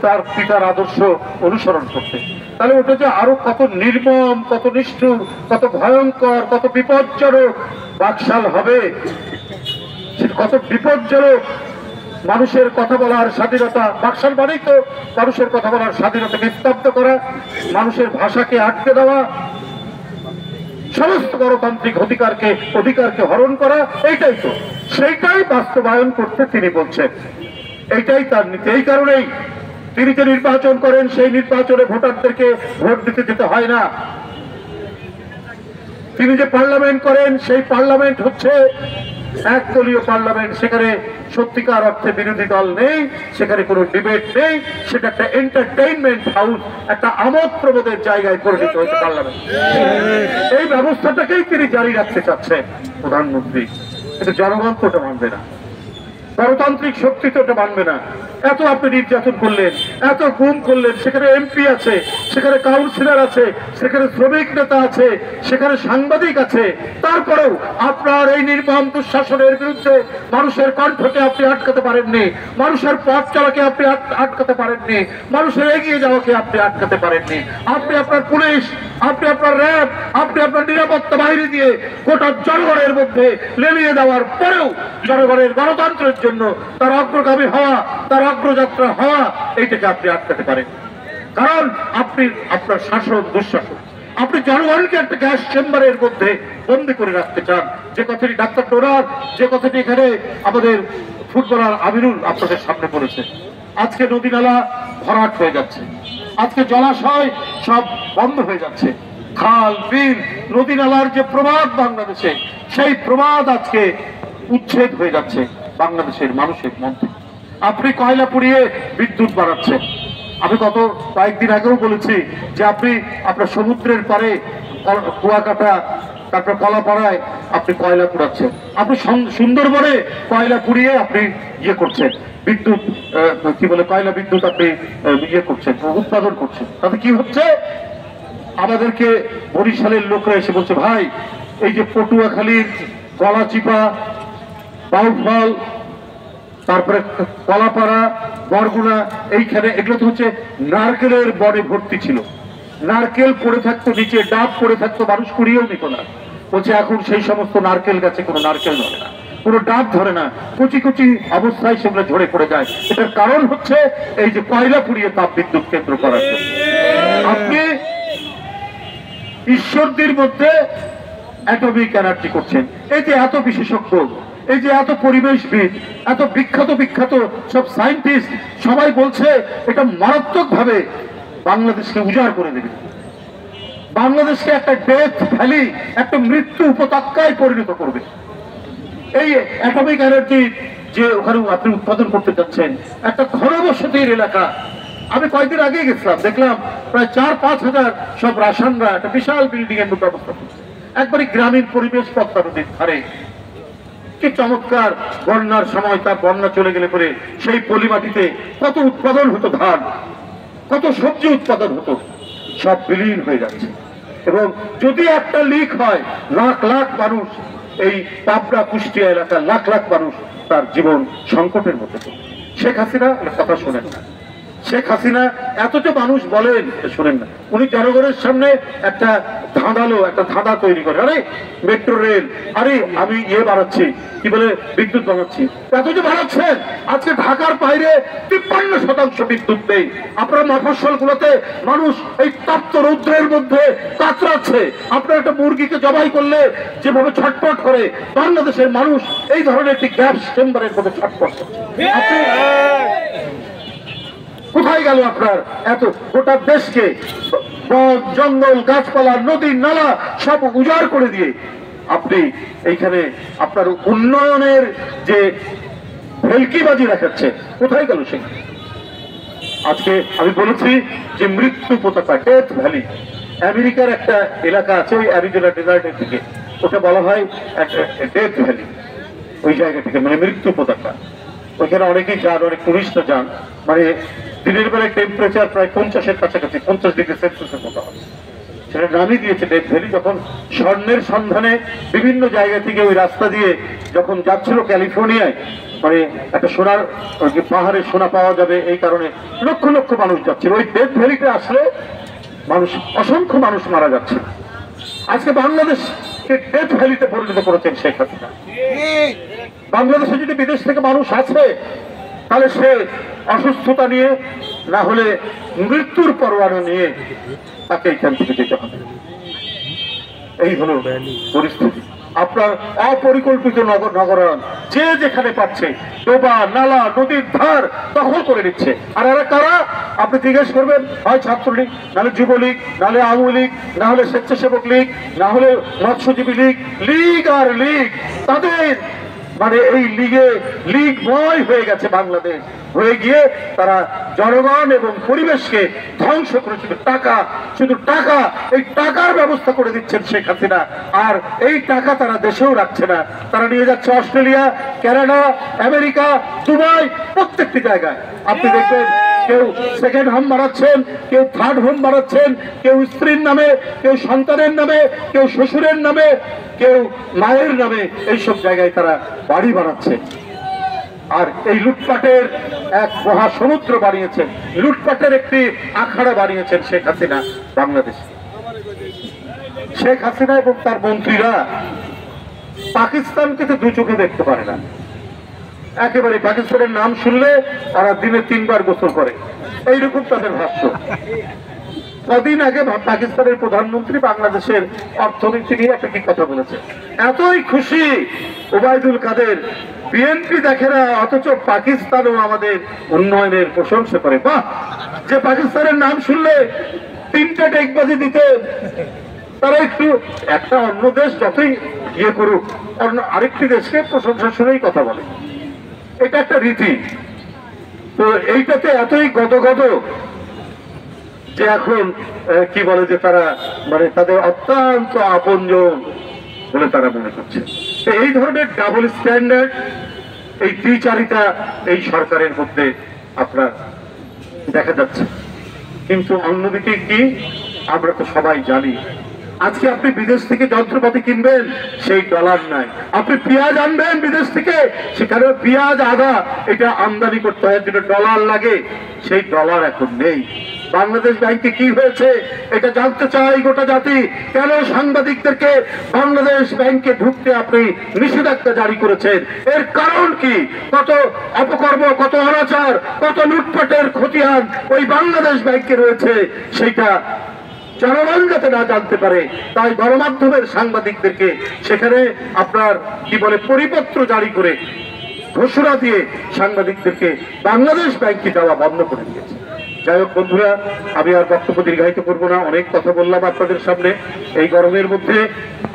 তার পিতার আদর্শ অনুসরণ করতে, তাহলে ওটা যে আরো কত নির্মম, কত নিষ্ঠুর, কত ভয়ঙ্কর, কত বিপজ্জনক বাকশাল হবে, কত বিপজ্জনক। মানুষের কথা বলার স্বাধীনতা, বাকশাল মানেই তো মানুষের কথা বলার স্বাধীনতাকে স্তব্ধ করা, মানুষের ভাষাকে আটকে দেওয়া, সমস্ত গণতান্ত্রিক অধিকারকে হরণ করা। এইটাই তো, সেইটাই বাস্তবায়ন করতে তিনি বলছেন, এইটাই তার নীতি। এই কারণেই তিনি যে নির্বাচন করেন, সেই নির্বাচনে ভোটারদেরকে ভোট দিতে যেতে হয় না। তিনি যে পার্লামেন্ট করেন, সেই পার্লামেন্ট হচ্ছে একদলীয় পার্লামেন্ট। সেখানে সত্যিকার অর্থে বিরোধী দল নেই, সেখানে কোনো ডিবেট নেই, সেটা একটা এন্টারটেইনমেন্ট হাউস, একটা আমোদ প্রমোদের জায়গায় পরিণত হয়েছে পার্লামেন্ট। এই ব্যবস্থাটাকেই তিনি জারি রাখতে চাচ্ছেন প্রধানমন্ত্রী। কিন্তু জনগণ তো ওটা মানবে না, গণতান্ত্রিক শক্তি তো ওটা মানবে না। এত আপনি নির্যাতন করলেন, এত গুম করলেন, সেখানে এমপি আছে, সেখানে কাউন্সিলর আছে, সেখানে শ্রমিক নেতা আছে, সেখানে সাংবাদিক আছে, তারপরেও আপনার এই নির্মম দুঃশাসনের বিরুদ্ধে মানুষের কণ্ঠকে আপনি আটকাতে পারেননি, মানুষের পথ চলাকে আপনি আটকাতে পারেননি, মানুষের এগিয়ে যাওয়াকে আপনি আটকাতে পারেননি। আপনি আপনার পুলিশ, আপনি আপনার র্যাব, আপনি আপনার নিরাপত্তা বাহিনী দিয়ে গোটা জনগণের মধ্যে লেলিয়ে দেওয়ার পরেও জনগণের গণতন্ত্রের জন্য তার অগ্রগামী হওয়া, তার অগ্রযাত্রা হওয়া, এইটাকে আপনি আটকাতে পারেন। কারণ আপনি আপনার শাসক দুঃশাসক, আপনি জনগণকে একটা গ্যাস চেম্বারের মধ্যে বন্দী করে রাখতে চান। যে কথাটি ডাক্তার ডোনার, যে কথাটি এখানে আমাদের ফুটবলার আমিরুল আপনাদের সামনে বলেছে, আজকে নদী নালা ভরাট হয়ে যাচ্ছে, আজকে জলাশয় সব বন্ধ হয়ে যাচ্ছে, খাল বিল নদী নালার যে প্রবাদ বাংলাদেশে, সেই প্রবাদ আজকে উচ্ছেদ হয়ে যাচ্ছে বাংলাদেশের মানুষের মধ্যে। আপনি কয়লা পুড়িয়ে বিদ্যুৎ বাড়াচ্ছেন। আমি গত কয়েকদিন আগেও বলেছি যে আপনি আপনার সমুদ্রের পারে কুয়াকাটা, তারপর কলাপাড়ায় আপনি কয়লা পুড়াচ্ছেন, আপনি সুন্দরবনে কয়লা পুড়িয়ে আপনি ইয়ে করছেন, বিদ্যুৎ কি বলে কয়লা বিদ্যুৎ আপনি ইয়ে করছেন, উৎপাদন করছেন। তাতে কি হচ্ছে, আমাদেরকে বরিশালের লোকরা এসে বলছে, ভাই এই যে পটুয়াখালীর গলাচিপা, বাউফল, তারপরে কলাপাড়া, বরগুনা, এইখানে এগুলো তো হচ্ছে নারকেলের বনে ভর্তি ছিল, নারকেল পড়ে থাকতো নিচে, ডাব পড়ে থাকতো, মানুষ কুড়িয়েও নিত না। বলছে এখন সেই সমস্ত নারকেল গাছে কোনো নারকেল ধরে না, কোনো ডাব ধরে না, কুচি কুচি অবস্থায় সেগুলো ঝরে পড়ে যায়। এটার কারণ হচ্ছে এই যে কয়লা পুড়িয়ে তাপ বিদ্যুৎ কেন্দ্র করার জন্য। আপনি ঈশ্বরদীর মধ্যে অ্যাটমিক এনার্জি করছেন। এই যে এত বিশেষজ্ঞ, এই যে এত পরিবেশবিদ, এত বিখ্যাত সব সায়েন্টিস্ট, সবাই বলছে এটা মারাত্মক ভাবে বাংলাদেশকে উজাড় করে দেবে, বাংলাদেশকে একটা ডেথ ভ্যালি, একটা মৃত্যু উপত্যকায় পরিণত করবে। এই অ্যাটমিক এনার্জি যে ওখানে আপনি উৎপাদন করতে যাচ্ছেন, একটা ঘনবসতির এলাকা। আমি কয়েকদিন আগে গেছিলাম, দেখলাম প্রায় 4-5 হাজার সব রাসানরা একটা বিশাল বিল্ডিং এর মধ্যে অবস্থা করছে, একবারই গ্রামীণ পরিবেশ, পদ্মা নদীর ধারে। কি চমৎকার! বন্যার সময় তার বন্যা চলে গেলে পরে সেই পলি মাটিতে কত উৎপাদন হতো, ধান, কত সবজি উৎপাদন হতো, সব বিলীন হয়ে যাচ্ছে। এবং যদি একটা লিক হয়, লাখ লাখ মানুষ, এই পাবনা কুষ্টিয়া এলাকার লাখ লাখ মানুষ তার জীবন সংকটের মধ্যে। শেখ হাসিনা কথা শোনেন না, শেখ হাসিনা এত মানুষ বলেন শোনেন না। উনি জনগণের সামনে একটা ধাঁধা তৈরি করে, আরে মেট্রো রেল, আরে আমি ইয়ে বাড়াচ্ছি, কি বলে বিদ্যুৎ বাড়াচ্ছি, এত যে বাড়াচ্ছেন। আজকে ঢাকার বাইরে 53% বিদ্যুৎ নেই। আপনার মফস্বল গুলোতে মানুষ এই তপ্ত রৌদ্রের মধ্যে কাতরাচ্ছে। আপনার একটা মুরগিকে জবাই করলে যেভাবে ছটপট করে, বাংলাদেশের মানুষ এই ধরনের একটি গ্যাস চেম্বারের মধ্যে ছটপট করছে। আপনি কোথায় গেল আপনার এত গোটা দেশকে বন জঙ্গল গাছপালা নদী নালা সব উজাড় করে দিয়ে আপনি এইখানে আপনার উন্নয়নের যে ভেলকিবাজি দেখাচ্ছে, কোথায় গেল সে? আজকে আমি বলেছি যে মৃত্যু পতাকা, ডেথ ভ্যালি। আমেরিকার একটা এলাকা আছে ওই অ্যারিজোনা ডেজার্টের দিকে, ওটা বলা হয় ডেথ ভ্যালি। ওই জায়গা থেকে মানে মৃত্যু পতাকা, ওইখানে অনেকেই যান, অনেক টুরিস্টরা যান। মানে দিনের বেলায় টেম্পারেচার প্রায় 50-এর কাছাকাছি, 50 ডিগ্রি সেলসিয়াসের মতো হয়। সেটা নামই দিয়েছে ডেথ ভ্যালি। যখন স্বর্ণের সন্ধানে বিভিন্ন জায়গা থেকে ওই রাস্তা দিয়ে যখন যাচ্ছিল ক্যালিফোর্নিয়ায়, মানে একটা সোনার পাহাড়ে সোনা পাওয়া যাবে এই কারণে লক্ষ লক্ষ মানুষ যাচ্ছিল, ওই ডেথ ভ্যালিতে আসলে মানুষ, অসংখ্য মানুষ মারা যাচ্ছে। আজকে বাংলাদেশকে ডেথ ভ্যালিতে পরিণত করেছেন শেখ হাসিনা। বাংলাদেশে যদি বিদেশ থেকে মানুষ আছে তাহলে সে অসুস্থতা নিয়ে, না হলে মৃত্যুর পরোয়ানা নিয়ে তাকে এখান থেকে যেতে হবে। এই হলো পরিস্থিতি। আপনার অপরিকল্পিত নগরায়ণ যে যেখানে পাচ্ছে ডোবা নালা নদীর ধার দখল করে নিচ্ছে। আর এরা কারা? আপনি জিজ্ঞেস করবেন, হয় ছাত্রলীগ, নাহলে যুবলীগ, নাহলে আওয়ামী লীগ, না হলে স্বেচ্ছাসেবক লীগ, না হলে মৎস্যজীবী লীগ। লীগ আর লীগ, তাদের মানে এই লীগময় হয়ে গেছে বাংলাদেশ, হয়ে গিয়ে তারা জনগণ এবং পরিবেশকে ধ্বংস করেছিল। টাকা, শুধু টাকা, এই টাকার ব্যবস্থা করে দিচ্ছেন শেখ হাসিনা। আর এই টাকা তারা দেশেও রাখছে না, তারা নিয়ে যাচ্ছে অস্ট্রেলিয়া, কানাডা, আমেরিকা, দুবাই, প্রত্যেকটি জায়গায়। আপনি দেখবেন কেউ সেকেন্ড হোম বানাচ্ছেন, কেউ থার্ড হোম বানাচ্ছেন, কেউ স্ত্রীর নামে, কেউ সন্তানের নামে, কেউ শ্বশুরের নামে, কেউ মায়ের নামে, এইসব জায়গায় তারা বাড়ি বানাচ্ছে। আর এই লুটপাটের এক মহাসমুদ্র বানিয়েছেন, লুটপাটের একটি আখাড়া বানিয়েছেন শেখ হাসিনা বাংলাদেশে। শেখ হাসিনা এবং তার মন্ত্রীরা পাকিস্তানকে তো দু চোখে দেখতে পারে না। একেবারে পাকিস্তানের নাম শুনলে তারা দিনে 3 বার গোসল করে, এইরকম তাদের ভাষ্য। কদিন আগে পাকিস্তানের প্রধানমন্ত্রী বাংলাদেশের অর্থনীতি নিয়ে একটা কি কথা বলেছে, এতই খুশি ওবায়দুল কাদের, বিএনপি দেখে না অথচ পাকিস্তানও আমাদের উন্নয়নের প্রশংসা করে। বাহ, যে পাকিস্তানের নাম শুনলে 3টা টেকবাজি দিতে, তারা একটু একটা অন্য দেশ যতই ইয়ে করুক, অন্য আরেকটি দেশকে প্রশংসা শুনেই কথা বলে, এটা একটা রীতি। তো এইটাতে এতই গদগদ যে এখন কি বলে যে তারা মানে তাদের অত্যন্ত আপনজন বলে তারা মনে করছে। এই ধরনের ডাবল স্ট্যান্ডার্ড, এই দ্বিচারিতা এই সরকারের মধ্যে আপনার দেখা যাচ্ছে। কিন্তু অন্যদিকে কি, আমরা তো সবাই জানি, আজকে আপনি বিদেশ থেকে যন্ত্রপাতি কিনবেন, সেই ডলার নাই। আপনি পেঁয়াজ আনবেন বিদেশ থেকে, সেখানে পেঁয়াজ আদা এটা আমদানি করতে হয়, যেটা ডলার লাগে, সেই ডলার এখন নেই। বাংলাদেশ ব্যাংকে কি হয়েছে এটা জানতে চাই গোটা জাতি। কেন সাংবাদিকদেরকে বাংলাদেশ ব্যাংকে ঢুকতে আপনি নিষেধাজ্ঞা জারি করেছেন? এর কারণ কি? কত অপকর্ম, কত অনাচার, কত লুটপাটের খতিয়ান ওই বাংলাদেশ ব্যাংকে রয়েছে, সেটা জনগণ যাতে না জানতে পারে, তাই গণমাধ্যমের সাংবাদিকদেরকে সেখানে আপনার কি বলে পরিপত্র জারি করে ঘোষণা দিয়ে সাংবাদিকদেরকে বাংলাদেশ ব্যাংকে যাওয়া বন্ধ করে দিয়েছে। যাই হোক বন্ধুরা, আমি আর বক্তব্য দীর্ঘায়িত করবো না, অনেক কথা বললাম আপনাদের সামনে এই গরমের মধ্যে।